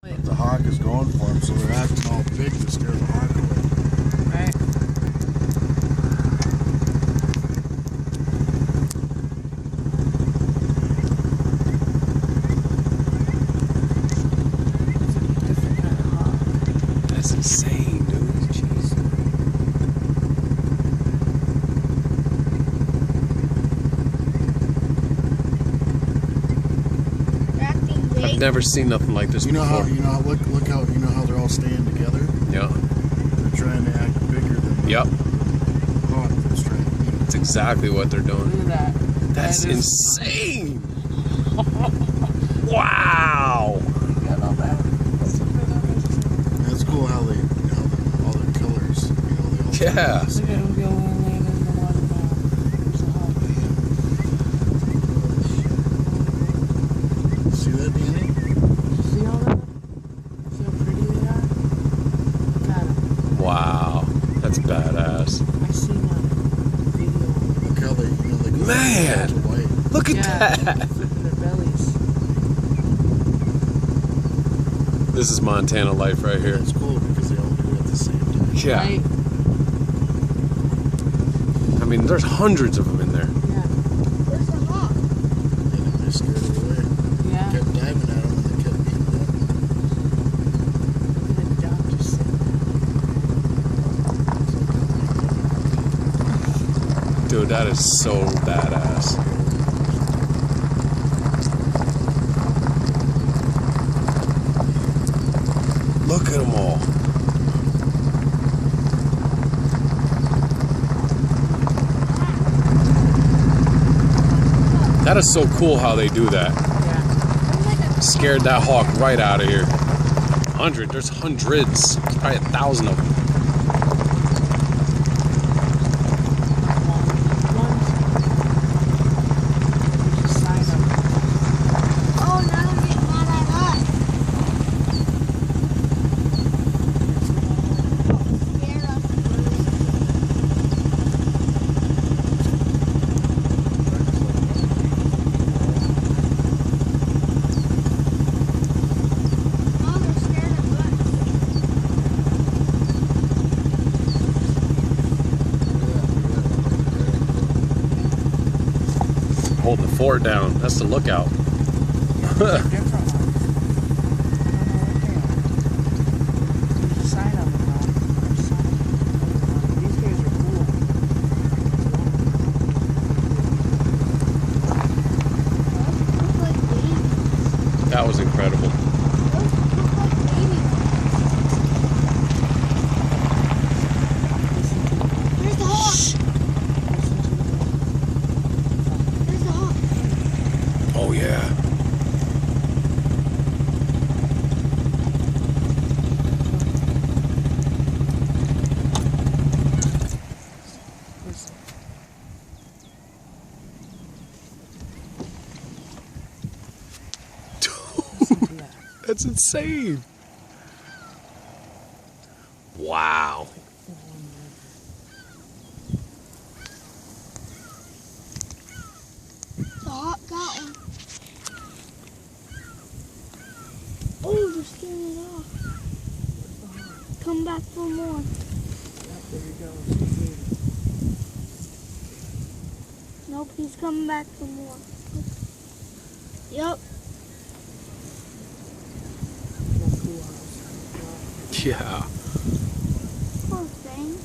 But the hawk is going for him, so they're acting all big to scare the hawk away. Right. Different kind of hawk. That's insane, dude. Jeez. I've never seen nothing like this before. Look how they're all staying together. Yeah. They're trying to act bigger than the Yep. hawk that's trying to eat them. That's exactly what they're doing. Look at that. That's That is- insane. Wow. You got all that. And it's cool how they, all their colors, they all Yeah. Look at him go and land in the water now. There's a hawk. See that, Danny? See all that? See how pretty they are? Look at them. Wow. That's badass. I seen that video. Look how they, they go Man. to white. Look at Yeah. that. Flipping their bellies. This is Montana life right here. It's cool because they all do it at the same time. Yeah. Right? I mean, there's hundreds of them in there. Yeah. Where's the hawk? And they scared it away. Yeah. Kept diving at them and they kept beating them. Look at the dog just sitting there. Dude, that is so badass. Look at them all. That is so cool how they do that. Yeah. Scared that hawk right out of here. There's hundreds. There's probably 1,000 of them. Oh, now they're getting mad at us. Scared us. Oh, they're scared of us. Holding the fort down. That's the lookout. Those look like babies. That was incredible. Those look like babies. There's the hawk. There's the hawk. Oh, yeah. That's insane. Wow. The hawk got one. Oh, they're scaring it off. Come back for more. Nope, he's coming back for more. Yep. Yeah. Poor thing.